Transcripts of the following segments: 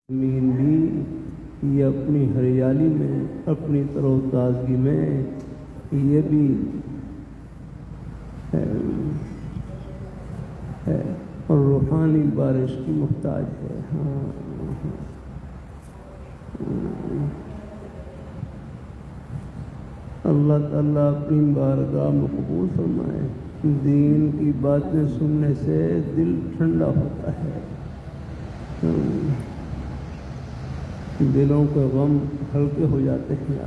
زمین بھی یہ اپنی ہریالی میں، اپنی تر و تازگی میں یہ بھی ہے اور روحانی بارش کی محتاج ہے۔ اللہ تعالیٰ اپنی بارگاہ میں قبول فرمائے۔ دین کی باتیں سننے سے دل ٹھنڈا ہوتا ہے، دلوں کے غم ہلکے ہو جاتے ہیں۔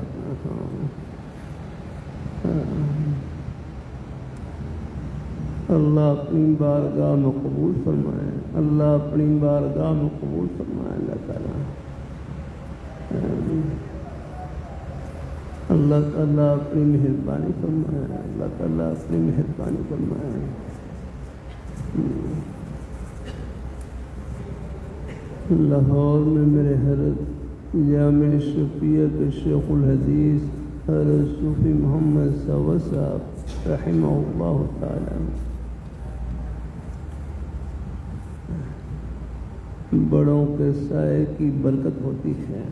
اللہ اپنی بارگاہ میں قبول فرمائے، اللہ اپنی بارگاہ میں قبول فرمائے۔ اللہ تعالیٰ اللہ تعالیٰ اپنی مہربانی فرمائے، اللہ تعالیٰ اپنی مہربانی فرمائے۔ لاہور میں میرے حضرت جامع شفیع کے شیخ الحدیث حضرت صوفی محمد ثابت صاحب رحمہ اللہ تعالی بڑوں کے سائے کی برکت ہوتی ہے۔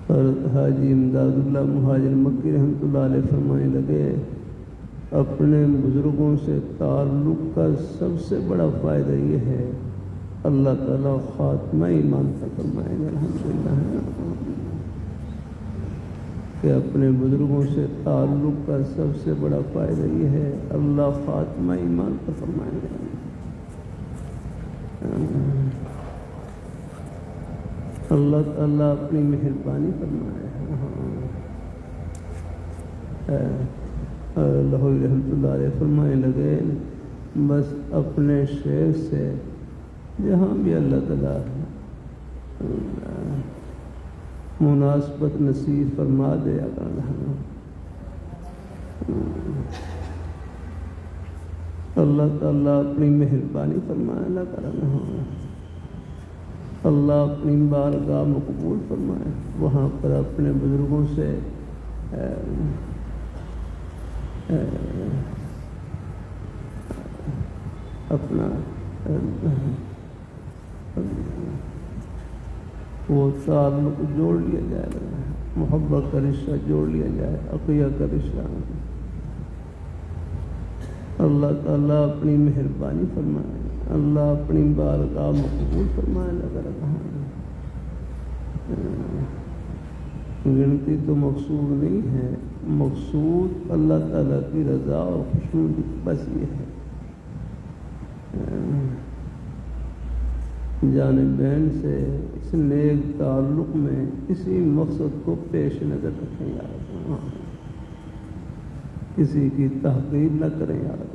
حضرت حاجی امداد اللہ مہاجر مکی رحمۃ اللہ علیہ فرمانے لگے، اپنے بزرگوں سے تعلق کا سب سے بڑا فائدہ یہ ہے اللہ تعالیٰ خاتمہ ایمان کا فرمائے گا۔ الحمدللہ کہ اپنے بزرگوں سے تعلق کا سب سے بڑا فائدہ یہ ہے اللہ خاتمہ ایمان کا فرمائے گا۔ اللہ تعالیٰ اپنی مہربانی فرمائے۔ لاہوری رحمۃ اللہ علیہ فرمانے لگے، بس اپنے شعر سے جہاں بھی اللہ تعالیٰ مناسبت نصیب فرما دے اللہ تعالیٰ اپنی مہربانی فرمائے۔ اللہ تعالیٰ اللہ اپنی بارگاہ میں قبول فرمائے، وہاں پر اپنے بزرگوں سے اپنا وہ تعلق جوڑ لیا جائے، محبت کا رشتہ جوڑ لیا جائے، عقیہ کا رشتہ۔ اللہ تعالیٰ اپنی مہربانی فرمائے، اللہ اپنی بارگاہ میں قبول فرمائے۔ گنتی تو مقصود نہیں ہے، مقصود اللہ تعالیٰ کی رضا اور خوشنودی بس یہ ہے۔ جانبین سے اس نیک تعلق میں اسی مقصد کو پیش نظر رکھیں یار، کسی کی تحقیر نہ کریں یار۔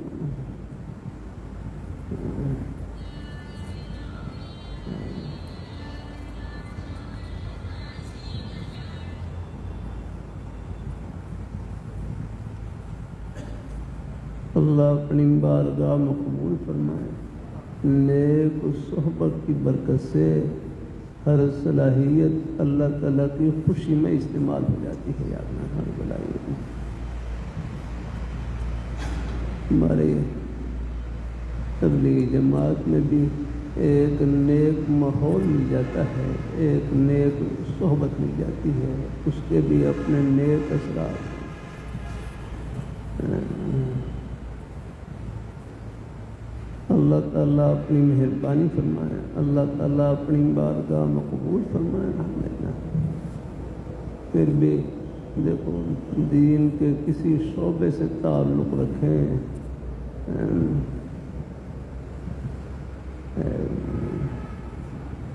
اللہ اپنی بارگاہ میں قبول فرمائے۔ نیک صحبت کی برکت سے ہر صلاحیت اللہ تعالیٰ کی خوشی میں استعمال ہو جاتی ہے۔ یاد نہ بلائیے، ہمارے تبلیغی جماعت میں بھی ایک نیک ماحول مل جاتا ہے، ایک نیک صحبت مل جاتی ہے، اس کے بھی اپنے نیک اثرات۔ اللہ تعالیٰ اپنی مہربانی فرمائے، اللہ تعالیٰ اپنی بارگاہ میں قبول فرمائے۔ پھر بھی دیکھو، دین کے کسی شعبے سے تعلق رکھیں،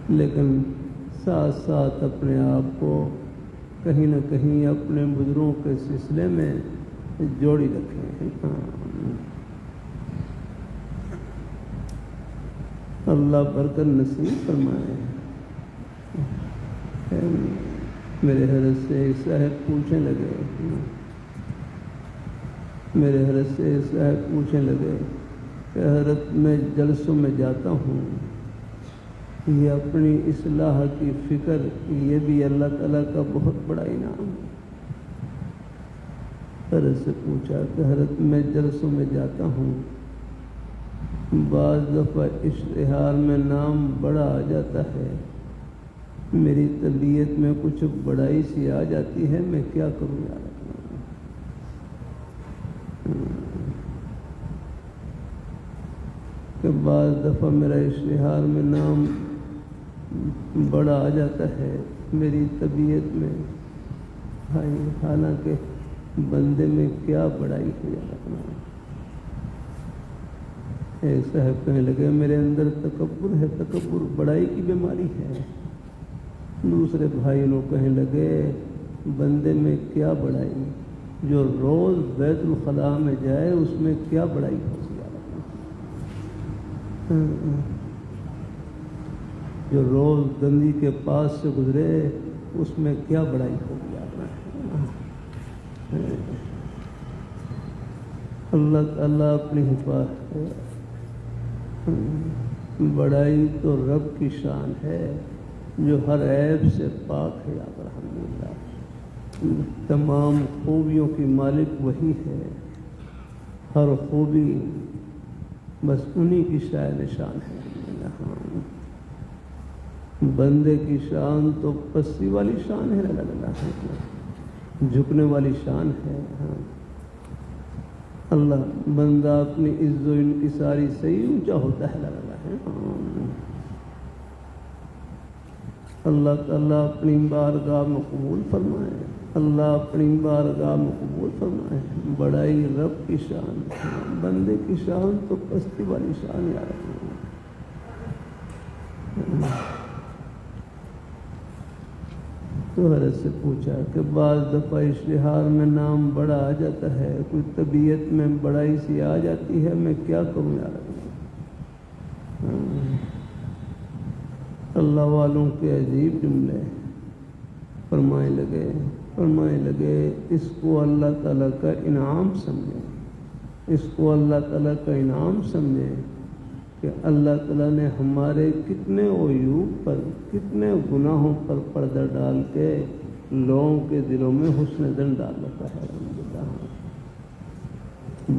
لیکن ساتھ ساتھ اپنے آپ کو کہیں نہ کہیں اپنے بزرگوں کے سلسلے میں جوڑی رکھیں۔ اللہ برکت نصیب فرمائے۔ میرے حضرت سے ایک صاحب پوچھنے لگے، میرے حضرت سے ایک صاحب پوچھنے لگے کہ حضرت میں جلسوں میں جاتا ہوں، یہ اپنی اصلاح کی فکر، یہ بھی اللہ تعالیٰ کا بہت بڑا انعام ہے۔ حضرت سے پوچھا کہ حضرت میں جلسوں میں جاتا ہوں، بعض دفعہ اشتہار میں نام بڑا آ جاتا ہے، میری طبیعت میں کچھ بڑائی سی آ جاتی ہے، میں کیا کروں یار؟ کہ بعض دفعہ میرا اشتہار میں نام بڑا آ جاتا ہے میری طبیعت میں، حالانکہ بندے میں کیا بڑائی ہے یار اپنا۔ ایک صاحب کہنے لگے میرے اندر تکبر ہے، تکبر بڑائی کی بیماری ہے۔ دوسرے بھائی لوگ کہنے لگے بندے میں کیا بڑائی، جو روز بیت الخلاء میں جائے اس میں کیا بڑائی ہوگی، جو روز گندی کے پاس سے گزرے اس میں کیا بڑائی ہوگی آپ نے۔ اللہ تعالیٰ اپنی حفاظت، بڑائی تو رب کی شان ہے جو ہر عیب سے پاک ہے یاد الحمدللہ، تمام خوبیوں کی مالک وہی ہے، ہر خوبی بس انہی کی شاید شان ہے۔ بندے کی شان تو پستی والی شان ہے، اللہ جھکنے والی شان ہے۔ اللہ بندہ اپنی عز و انکساری سے ہی اونچا ہوتا ہے، اللہ تعالیٰ اپنی بارگاہ میں قبول فرمائے، اللہ اپنی بارگاہ میں قبول فرمائے۔ بڑائی رب کی شان، بندے کی شان تو پستی والی شان یاد رکھنا۔ تو حضرت سے پوچھا کہ بعض دفعہ اشتہار میں نام بڑا آ جاتا ہے، کوئی طبیعت میں بڑائی سی آ جاتی ہے، میں کیا کروں یار؟ اللہ والوں کے عجیب جملے فرمائے لگے اس کو اللہ تعالیٰ کا انعام سمجھے، اس کو اللہ تعالیٰ کا انعام سمجھے کہ اللہ تعالیٰ نے ہمارے کتنے عیوب پر، کتنے گناہوں پر پردہ ڈال کے لوگوں کے دلوں میں حسن زن ڈال رکھا ہے۔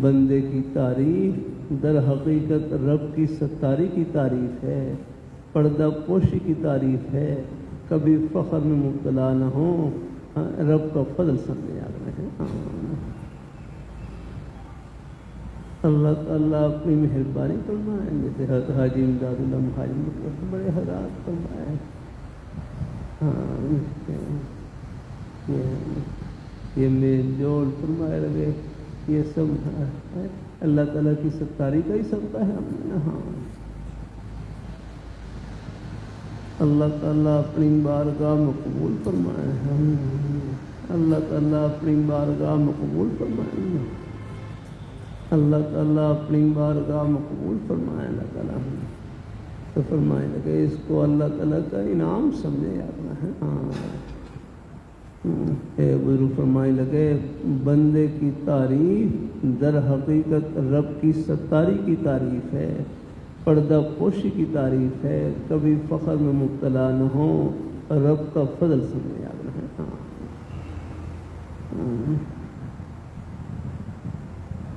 بندے کی تعریف در حقیقت رب کی ستاری کی تعریف ہے، پردہ پوشی کی تعریف ہے، کبھی فخر میں مبتلا نہ ہو، رب کا فضل سمجھے یاد رہے۔ اللہ تعالیٰ اپنی مہربانی فرمائے، جیسے حضرت حاجی امداد اللہ مہاجر بڑے حضرات فرمائے، یہ میل جول فرمائے لگے، یہ سب اللہ تعالیٰ کی ستاری کا ہی صدقہ ہے ہم نے۔ اللہ تعالیٰ اپنی بارگاہ میں قبول فرمائے، اللہ تعالیٰ اپنی بارگاہ میں قبول فرمائے، اللہ تعالیٰ اپنی بارگاہ میں قبول فرمائے۔ اللہ تعالیٰ تو فرمائے لگے اس کو اللہ تعالیٰ کا انعام سمجھے یاد ہے۔ بزرگ فرمائے لگے بندے کی تعریف در حقیقت رب کی ستاری کی تعریف ہے، پردہ پوشی کی تعریف ہے، کبھی فخر میں مبتلا نہ ہو، رب کا فضل سمجھے یاد رہے۔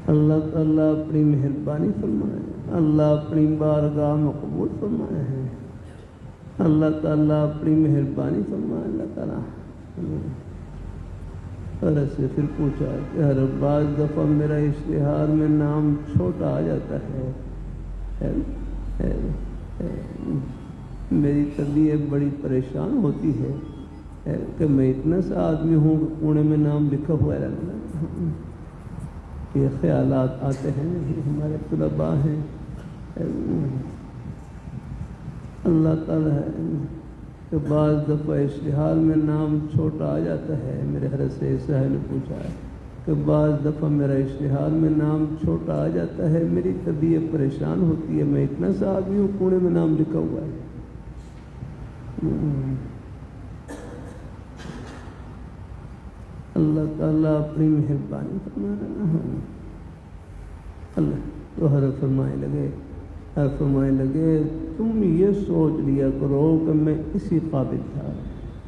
اللہ تعالیٰ اپنی مہربانی فرمائے، اللہ اپنی بارگاہ میں قبول فرمائے ہیں، اللہ تعالیٰ اپنی مہربانی فرمائے۔ اللہ تعالیٰ حضرت سے پھر پوچھا کہ ہر بعض دفعہ میرا اشتہار میں نام چھوٹا آ جاتا ہے، میری طبیعت بڑی پریشان ہوتی ہے کہ میں اتنا سا آدمی ہوں کہ کونے میں نام لکھا ہوا ہے۔ یہ خیالات آتے ہیں، یہ ہمارے طلباء ہیں، اللہ تعالیٰ ہے کہ بعض دفعہ اشتہار میں نام چھوٹا آ جاتا ہے۔ میرے حضرت سے صاحب نے پوچھا ہے کہ بعض دفعہ میرا اشتہار میں نام چھوٹا آ جاتا ہے، میری طبیعت پریشان ہوتی ہے، میں اتنا سا آدمی ہوں کونے میں نام لکھا ہوا ہے۔ اللہ تعالیٰ اپنی مہربانی فرمائے۔ اللہ تو حضرت فرمائے لگے تم یہ سوچ لیا کرو کہ میں اسی قابل تھا،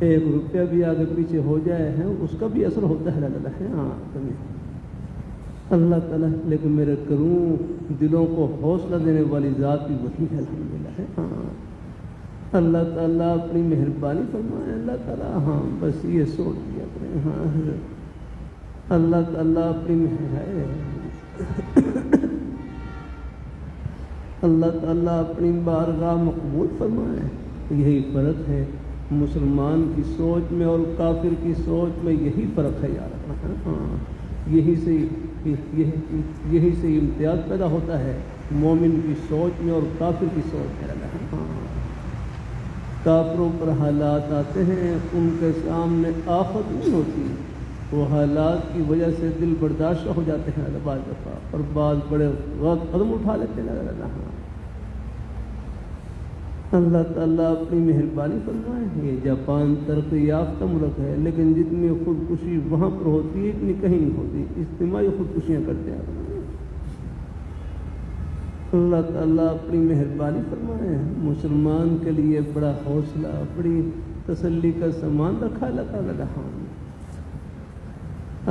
ایک روپیہ بھی آگے پیچھے ہو جائے ہے اس کا بھی اثر ہوتا ہے اللہ ہے ہاں اللہ تعالیٰ، لیکن میرے کروں دلوں کو حوصلہ دینے والی ذات بھی وہی ہے الحمدللہ ہے ہاں اللہ تعالیٰ اپنی مہربانی فرمائے اللہ تعالیٰ ہاں بس یہ سوچ لیا کریں ہاں اللہ تعالیٰ اپنی اللہ تعالیٰ اپنی بارگاہ مقبول فرمائے. یہی فرق ہے مسلمان کی سوچ میں اور کافر کی سوچ میں، یہی فرق ہے یار ہاں یہی سے امتیاز پیدا ہوتا ہے مومن کی سوچ میں اور کافر کی سوچ میں ہاں کافروں پر حالات آتے ہیں ان کے سامنے آفت نہیں ہوتی، وہ حالات کی وجہ سے دل برداشت ہو جاتے ہیں بعض دفعہ اور بعض بڑے وقت قدم اٹھا لیتے ہیں اللہ تعالیٰ اپنی مہربانی فرمائے. یہ جاپان ترقی یافتہ ملک ہے لیکن جتنی خودکشی وہاں پر ہوتی ہے اتنی کہیں نہیں ہوتی، اجتماعی خودکشیاں کرتے ہیں. اللہ تعالیٰ اپنی مہربانی فرمائے. مسلمان کے لیے بڑا حوصلہ بڑی تسلی کا سامان رکھا اللہ تعالیٰ.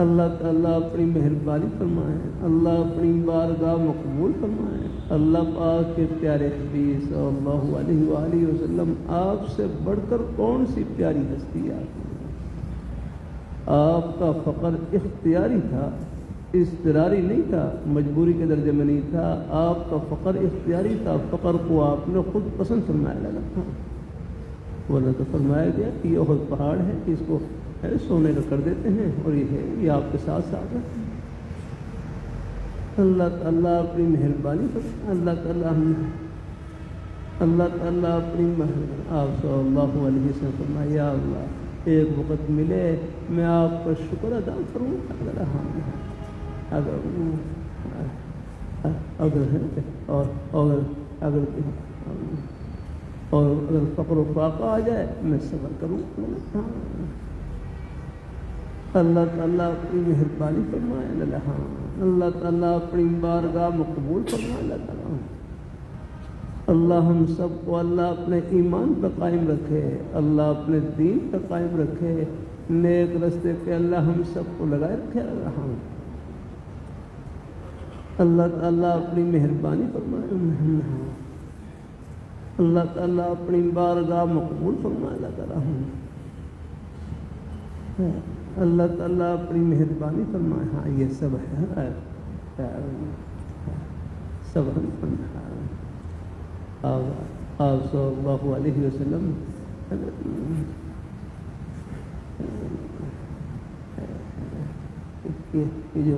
اللہ تعالیٰ اپنی مہربانی فرمائے. اللہ اپنی بارگاہ مقبول فرمائے. اللہ پاک کے پیارے حبیب صلی اللہ علیہ وآلہ وسلم، آپ سے بڑھ کر کون سی پیاری ہستی آپ کا فقر اختیاری تھا، اضطراری نہیں تھا، مجبوری کے درجے میں نہیں تھا. آپ کا فقر اختیاری تھا، فقر کو آپ نے خود پسند فرمایا تھا. ورنہ تو فرمایا گیا کہ یہ بہت پہاڑ ہے کہ اس کو سونے کا کر دیتے ہیں اور یہ آپ کے ساتھ ساتھ ہے. اللہ تعالیٰ اپنی مہربانی پر اللہ تعالیٰ اپنی آپ صلی اللہ علیہ وسلم فرمایا یا اللہ ایک وقت ملے میں آپ کا شکر ادا کروں اگر فقر و فاقہ آ جائے میں صبر کروں. اللہ تعالیٰ اپنی مہربانی فرمائے. اللہ تعالیٰ اپنی بارگاہ مقبول فرمائے. اللہ تعالیٰ اللہ ہم سب کو اللہ اپنے ایمان پر قائم رکھے، اللہ اپنے دین پر قائم رکھے، نیک رستے پہ اللہ ہم سب کو لگائے رکھے. اللہ تعالیٰ اپنی مہربانی فرمائے. اللہ تعالیٰ اپنی بارگاہ مقبول فرمائے. اللہ تعالیٰ اللہ تعالیٰ اپنی مہربانی فرمائے. ہاں یہ سب ہے سب آپ صلی اللہ علیہ وسلم جو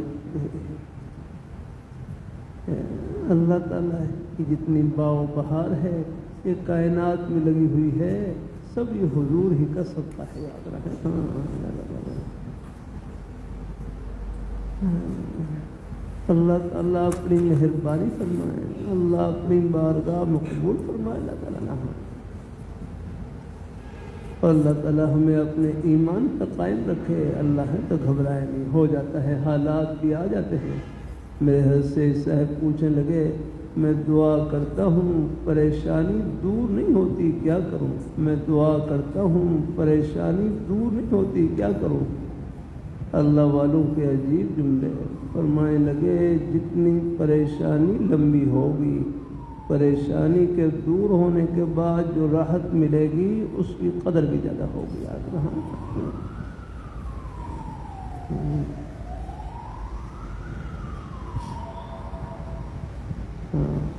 اللہ تعالیٰ کی جتنی باو بہار ہے یہ کائنات میں لگی ہوئی ہے سب یہ حضور ہی کا صدقہ ہے. یاد رکھیں اللہ تعالیٰ اپنی مہربانی فرمائے. اللہ اپنی بارگاہ مقبول فرمائے. اللہ تعالیٰ ہمیں اپنے ایمان پر قائم رکھے. اللہ ہے تو گھبرائے نہیں، ہو جاتا ہے حالات بھی آ جاتے ہیں. میرے حضرت سے صاحب پوچھنے لگے میں دعا کرتا ہوں پریشانی دور نہیں ہوتی کیا کروں؟ میں دعا کرتا ہوں پریشانی دور نہیں ہوتی کیا کروں؟ اللہ والوں کے عجیب جملے فرمائے لگے جتنی پریشانی لمبی ہوگی پریشانی کے دور ہونے کے بعد جو راحت ملے گی اس کی قدر بھی زیادہ ہوگی.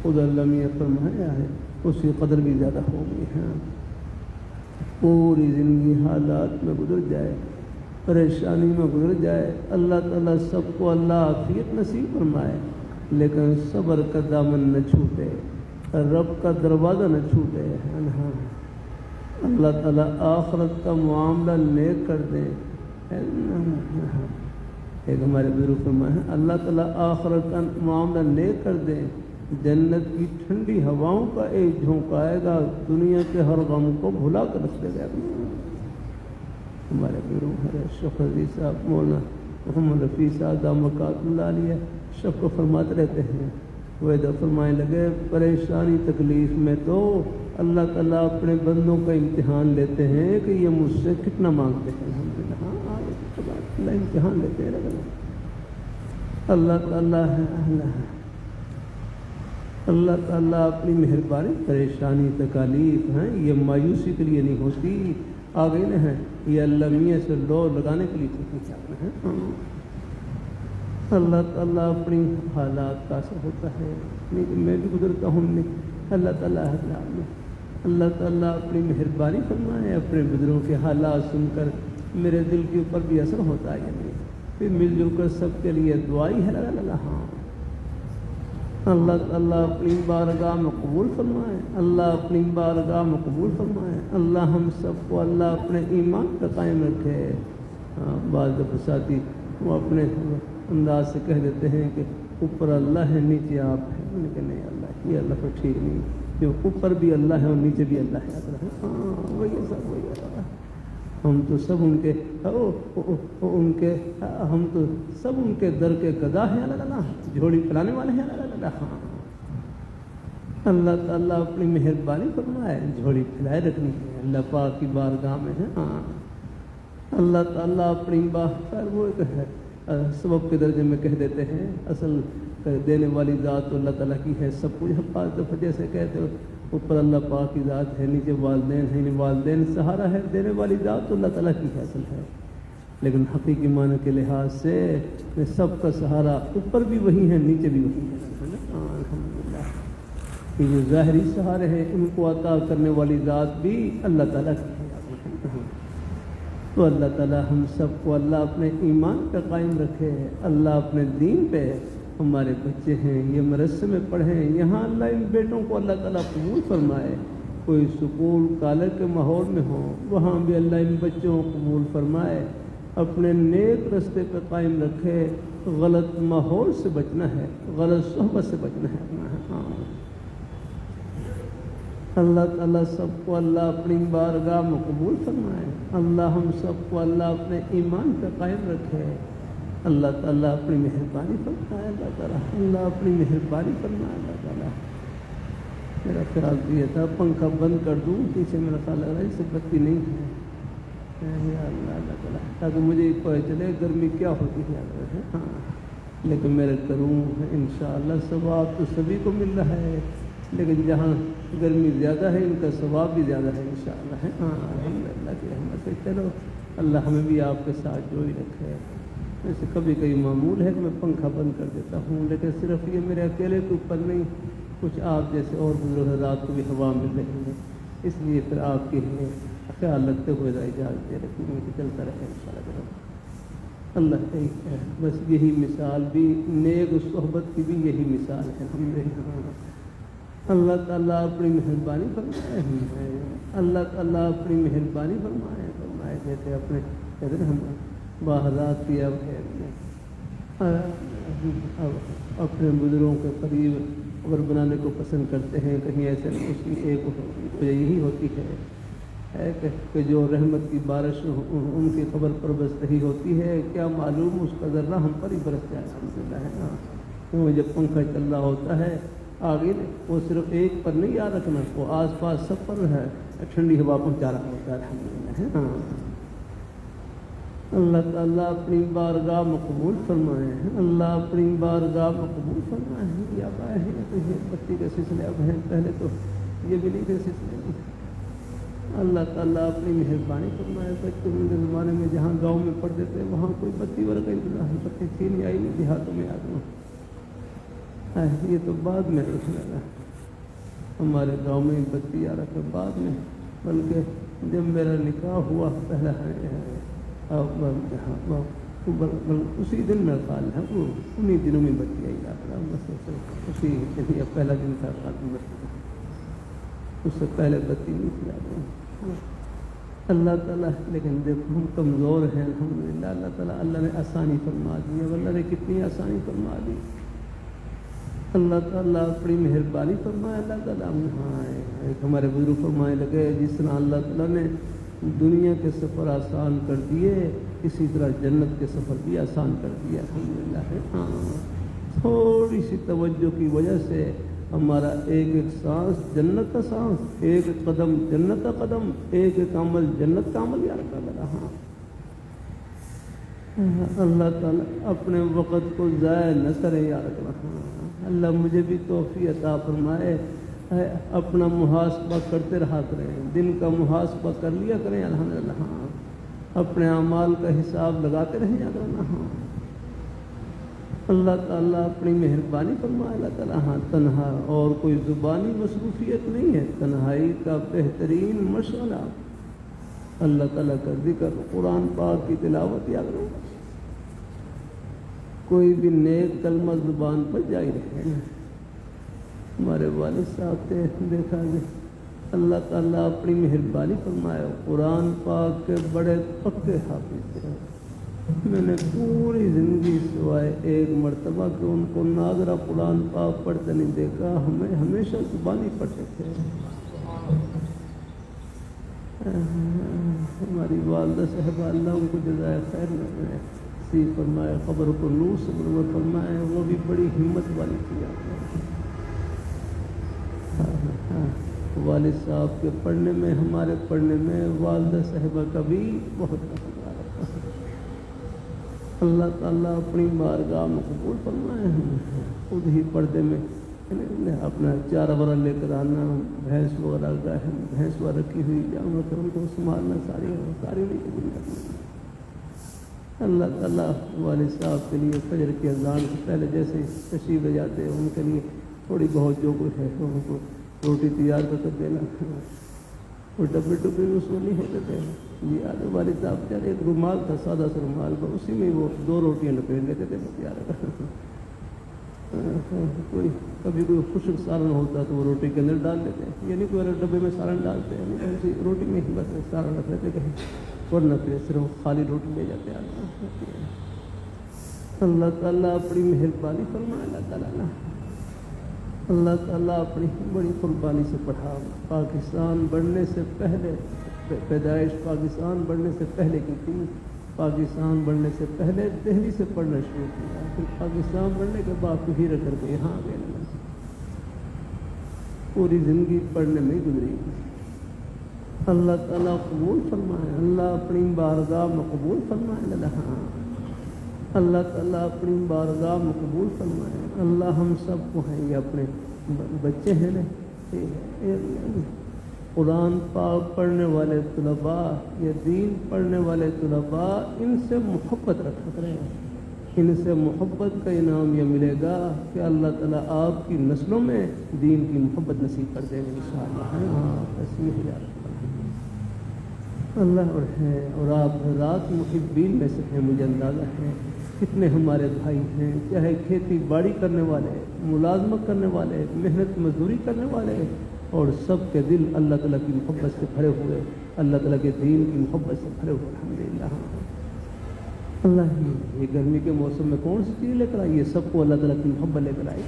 خدا لمحہ فرمایا ہے اس کی قدر بھی زیادہ ہوگی. پوری زندگی حالات میں گزر جائے، پریشانی میں گزر جائے، اللہ تعالیٰ سب کو اللہ عافیت نصیب فرمائے، لیکن صبر کا دامن نہ چھوٹے، رب کا دروازہ نہ چھوٹے. اللہ تعالیٰ آخرت کا معاملہ نیک کر دے. ایک ہمارے بزرگ فرمائے اللہ تعالیٰ آخرت کا معاملہ نیک کر دے. جنت کی ٹھنڈی ہواؤں کا ایک جھونکا آئے گا، دنیا کے ہر غم کو بھلا کر رکھ دے گا. ہمارے گرو شیخ عزیز صاحب مولانا محمد رفیع صاحب دامکات اللہ علیہ شب کو فرماتے رہتے ہیں. وہ ادھر فرمائے لگے پریشانی تکلیف میں تو اللہ تعالیٰ اپنے بندوں کا امتحان لیتے ہیں کہ یہ مجھ سے کتنا مانگتے ہیں. الحمدللہ. ہاں اللہ امتحان لیتے ہیں. اللہ تعالیٰ ہے اللہ تعالیٰ اپنی مہربانی پریشانی تکالیف ہیں یہ مایوسی کے لیے نہیں ہوتی. آگے نہ ہے یہ اللہ میاں سے لو لگانے کے لیے چاہنا ہے. اللہ تعالیٰ اپنی حالات کا اثر ہوتا ہے. میں بھی گزرتا ہوں. اللہ تعالیٰ اللہ تعالیٰ اپنی مہربانی فرمائے. اپنے بزرگوں کے حالات سن کر میرے دل کے اوپر بھی اثر ہوتا ہے. پھر مل جل کر سب کے لیے دعائی ہے. ہاں اللہ تعالیٰ اپنی بارگاہ میں قبول فرمائے. اللہ اپنی بارگاہ میں قبول فرمائے. اللہ ہم سب کو اللہ اپنے ایمان کا قائم رکھے. بعض ساتھی وہ اپنے انداز سے کہہ دیتے ہیں کہ اوپر اللہ ہے نیچے آپ ہیں. ان کے نہیں اللہ یہ اللہ کو ٹھیک نہیں. جو اوپر بھی اللہ ہے اور نیچے بھی اللہ ہے. ہاں وہی سب وہی اللہ. ہم تو سب ان کے ہم تو سب ان کے در کے گدا ہیں. اللہ جھوڑی پلانے والے ہیں. اللہ ہاں اللہ تعالیٰ اپنی مہربانی فرمائے. جھوڑی پھیلائے رکھنی ہے اللہ پاک کی بارگاہ میں ہے. ہاں اللہ تعالیٰ اپنی وہ سبب کے درجے میں کہہ دیتے ہیں. اصل دینے والی ذات تو اللہ تعالیٰ کی ہے. سب کچھ پانچ دفعہ جیسے کہتے ہو اوپر اللہ پاک کی ذات ہے نیچے والدین ہیں. والدین سہارا ہے. دینے والی ذات تو اللہ تعالیٰ کی ہے اصل ہے. لیکن حقیقی معنی کے لحاظ سے سب کا سہارا اوپر بھی وہی ہے نیچے بھی وہی ہے. الحمدللہ یہ جو ظاہری سہارے ہیں ان کو عطا کرنے والی ذات بھی اللہ تعالیٰ کی ہے. تو اللہ تعالیٰ ہم سب کو اللہ اپنے ایمان پہ قائم رکھے. اللہ اپنے دین پہ. ہمارے بچے ہیں یہ مدرسے میں پڑھیں. یہاں اللہ ان بیٹوں کو اللہ تعالیٰ قبول فرمائے. کوئی سکول کالج کے ماحول میں ہو وہاں بھی اللہ ان بچوں کو قبول فرمائے. اپنے نیک رستے پہ قائم رکھے. غلط ماحول سے بچنا ہے. غلط صحبت سے بچنا ہے. اللہ تعالیٰ سب کو اللہ اپنی بارگاہ میں قبول فرمائے. اللہ ہم سب کو اللہ اپنے ایمان پہ قائم رکھے. اللہ تعالیٰ اپنی مہربانی فرمائے. اللہ تعالیٰ اللہ اپنی مہربانی فرمائے. اللہ تعالیٰ میرا خیال تو یہ تھا پنکھا بند کر دوں. پیچھے میرا خیال لگ رہا ہے اس سے بتی نہیں ہے. اللہ تعالیٰ تاکہ مجھے پتہ چلے گرمی کیا ہوتی ہے. ہاں لیکن میرے کروں انشاءاللہ ثواب تو سبھی کو مل رہا ہے. لیکن جہاں گرمی زیادہ ہے ان کا ثواب بھی زیادہ ہے انشاءاللہ. ہاں الحمدللہ کی رحمت سے. چلو اللہ ہمیں بھی آپ کے ساتھ جو ہی رکھے. ویسے کبھی کبھی معمول ہے کہ میں پنکھا بند کر دیتا ہوں لیکن صرف یہ میرے اکیلے کے اوپر نہیں کچھ آپ جیسے اور بزرگ حضرات کو بھی ہوا مل رہی ہے. اس لیے پھر آپ کے لیے خیال رکھتے ہوئے اجازت دے رکھیں کہ چلتا رہے انشاءاللہ. اللہ ہے بس یہی مثال بھی نیک صحبت کی بھی یہی مثال ہے. اللہ تعالیٰ اپنی مہربانی فرمائے. اللہ تعالیٰ اپنی مہربانی فرمائے جیسے اپنے کہتے ہیں ہم باہرات کی اب ہے اپنے بزرگوں کے قریب قبر بنانے کو پسند کرتے ہیں. کہیں ایسے اس کی ایک وجہ یہی ہوتی ہے کہ جو رحمت کی بارش ان کی قبر پر برس رہی ہوتی ہے کیا معلوم اس کا ذرہ ہم پر ہی برس جائے. الحمدللہ ہے. کیوں جب پنکھا چل رہا ہوتا ہے آگے وہ صرف ایک پر نہیں یاد رکھنا وہ آس پاس سب پر ہے ٹھنڈی ہوا پہنچا رہا ہوتا ہے. الحمدللہ. اللہ تعالیٰ اپنی بارگاہ میں قبول فرمائے. اللہ اپنی بارگاہ میں قبول فرمائے. یہ اب آئے ہیں تو یہ بتی کے سلسلے اب ہیں. پہلے تو یہ بھی نہیں تھے سلسلے نہیں. اللہ تعالیٰ اپنی مہربانی فرمائے. بچوں کے زمانے میں جہاں گاؤں میں پڑھتے تھے وہاں کوئی بتی وغیرہ کا انتظام بتی تھی نہیں آئی نہیں دیہاتوں میں آدمی. یہ تو بعد میں لگا ہمارے گاؤں میں بتی آ رہا تھا بعد میں. بلکہ جب میرا نکاح ہوا پہلا اسی دن میرا خیال ہے وہ انہیں دنوں میں بتی آئی رہا. اسی پہلا دن تھا بتی. اس سے پہلے بتی نہیں تھی. اللہ تعالیٰ لیکن دیکھو ہم کمزور ہیں الحمدللہ. اللہ تعالیٰ اللہ نے آسانی فرما دی. اب اللہ نے کتنی آسانی فرما دی. اللہ تعالیٰ اپنی مہربانی فرمائے. اللہ تعالیٰ ایک ہمارے بزرگ فرمائے لگے جس طرح اللہ تعالیٰ نے دنیا کے سفر آسان کر دیے اسی طرح جنت کے سفر بھی آسان کر دیا. الحمدللہ ہے. ہاں تھوڑی سی توجہ کی وجہ سے ہمارا ایک ایک سانس جنت کا سانس، ایک ایک قدم جنت کا قدم، ایک ایک عمل جنت کا عمل یا رب اللہ۔ اللہ تعالیٰ اپنے وقت کو ضائع نہ کرے یا رب اللہ۔ اللہ مجھے بھی توفیق عطا فرمائے، اپنا محاسبہ کرتے رہا کریں، دن کا محاسبہ کر لیا کریں الحمدللہ، اپنے اعمال کا حساب لگاتے رہیں یا رب اللہ۔ اللہ تعالیٰ اپنی مہربانی فرمائے اللہ تعالیٰ۔ تنہا اور کوئی زبانی مصروفیت نہیں ہے، تنہائی کا بہترین مشغلہ اللہ تعالیٰ کا ذکر، قرآن پاک کی تلاوت یاد رہو، کوئی بھی نیک کلمہ زبان پر جاری رہے۔ ہمارے والد صاحب سے دیکھا کہ اللہ تعالیٰ اپنی مہربانی فرمائے، قرآن پاک کے بڑے پکے حافظ تھے۔ میں نے پوری زندگی سوائے ایک مرتبہ کہ ان کو ناظرہ قرآن پاک پڑھتے نہیں دیکھا، ہمیں ہمیشہ زبانی پڑھتے تھے۔ ہماری والدہ صاحبہ اللہ ان کو جزائے خیر نصیب فرمائے، قبر کو نور سے منور فرمائے، وہ بھی بڑی ہمت والی تھی۔ والد صاحب کے پڑھنے میں، ہمارے پڑھنے میں والدہ صاحبہ کا بھی بہت اللہ تعالیٰ اپنی بارگاہ میں قبول فرمائے۔ خود ہی پردے میں اپنا چارہ وغیرہ لے کر آنا، بھینس وغیرہ بھینس وغیرہ رکھی ہوئی جانور کر ان کو سنبھالنا، ساری نہیں قبول کرنا۔ اللہ تعالیٰ والد صاحب کے لیے فجر کی اذان سے پہلے جیسے تشریف لے جاتے ہیں، ان کے لیے تھوڑی بہت جو کچھ ہے ان کو روٹی تیار کر کے دینا، وہ ڈبے ڈبے اس میں نہیں ہوتے تھے۔ جی آج والد صاحب کیا ایک رومال تھا، سادہ سا رومال تھا، اسی میں وہ 2 روٹیاں لپیٹ لیتے تھے تیار کر۔ کوئی کبھی کوئی خشک سالن ہوتا تو وہ روٹی کے اندر ڈال لیتے ہیں، یعنی کوئی ڈبے میں سالن ڈالتے ہیں، اسی روٹی میں ہی بس سالن رکھ لیتے کہیں، ورنہ پھر صرف خالی روٹی لے جاتے ہیں۔ اللہ تعالیٰ اپنی مہربانی فرمائے، اللہ تعالیٰ اپنی بڑی قربانی سے پڑھا۔ پاکستان بڑھنے سے پہلے پیدائش پاکستان بڑھنے سے پہلے کی تھی، پاکستان بڑھنے سے پہلے دہلی سے پڑھنا شروع کیا، پھر پاکستان بڑھنے کے بعد پھر کر کے یہاں آ گئے، پوری زندگی پڑھنے میں گزری۔ اللہ تعالیٰ قبول فرمائے، اللہ اپنی بارگاہ میں قبول فرمائے، اللہ تعالیٰ اپنی بارگاہ میں قبول فرمائے۔ اللہ ہم سب کو ہیں، یہ اپنے بچے ہیں نا، قرآن پاک پڑھنے والے طلباء، یہ دین پڑھنے والے طلباء، ان سے محبت رکھا کریں، ان سے محبت کا انعام یہ ملے گا کہ اللہ تعالیٰ آپ کی نسلوں میں دین کی محبت نصیب کر دیں گے انشاءاللہ۔ تسلیم ہو جائے اللہ اور آپ رات محبین میں سے ہیں، مجھے اندازہ ہے کتنے ہمارے بھائی ہیں، چاہے کھیتی باڑی کرنے والے، ملازمت کرنے والے، محنت مزدوری کرنے والے، اور سب کے دل اللہ تعالیٰ کی محبت سے بھرے ہوئے، اللہ تعالیٰ کے دین کی محبت سے بھرے ہوئے الحمدللہ۔ اللہ یہ گرمی کے موسم میں کون سی چیز لے کر آئی؟ یہ سب کو اللہ تعالیٰ کی محبت لے کر آئی،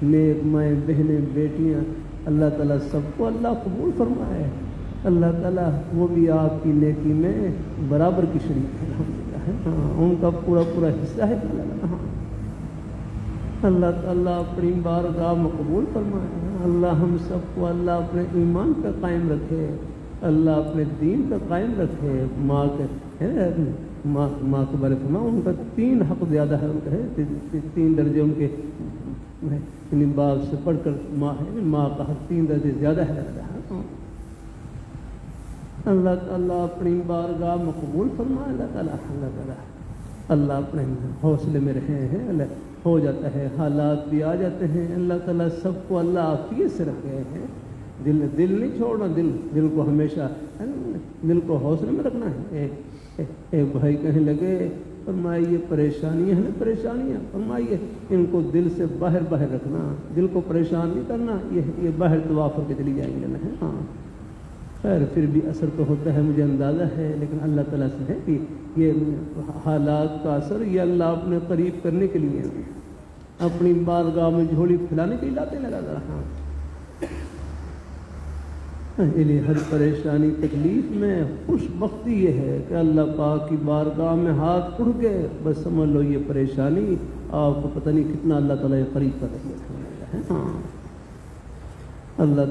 نیک مائیں بہنیں بیٹیاں، اللہ تعالیٰ سب کو اللہ قبول فرمائے، اللہ تعالیٰ وہ بھی آپ کی نیکی میں برابر کی شریک ہے الحمدللہ، ان کا پورا حصہ ہے اللہ تعالیٰ اپنی بارگاہ میں قبول فرمائے۔ اللہ ہم سب کو اللہ اپنے ایمان کا قائم رکھے، اللہ اپنے دین کا قائم رکھے۔ ماں کے بارے فرما ان کا 3 حق زیادہ ہے، ان کا ہے 3 درجے ان کے، یعنی باپ سے پڑھ کر ماں کا حق 3 درجے زیادہ ہے۔ اللہ تعالیٰ اپنی بارگاہ میں قبول فرمائے، اللہ اپنے حوصلے میں رہے ہیں، اللہ ہو جاتا ہے، حالات بھی آ جاتے ہیں، اللہ تعالیٰ سب کو اللہ عافیت سے رکھے ہیں۔ دل نہیں چھوڑنا، دل کو ہمیشہ دل کو حوصلے میں رکھنا ہے۔ ایک بھائی کہنے لگے، فرمائیے یہ پریشانیاں ہیں، پریشانیاں فرمائیے ان کو دل سے باہر رکھنا، دل کو پریشان نہیں کرنا، یہ باہر دعا کر کے چلی جائیں گے نا۔ ہاں خیر پھر بھی اثر تو ہوتا ہے، مجھے اندازہ ہے، لیکن اللہ تعالیٰ سے ہے کہ یہ حالات کا اثر یہ اللہ اپنے قریب کرنے کے لیے، اپنی بارگاہ میں جھولی پھیلانے کے لیے لاتے لگا رہا۔ ہر پریشانی تکلیف میں خوش بختی یہ ہے کہ اللہ پاک کی بارگاہ میں ہاتھ اٹھ گئے، بس سمجھ لو یہ پریشانی آپ کو پتہ نہیں کتنا اللہ تعالیٰ قریب کر رہی ہے۔ ہاں اللہ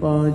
5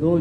2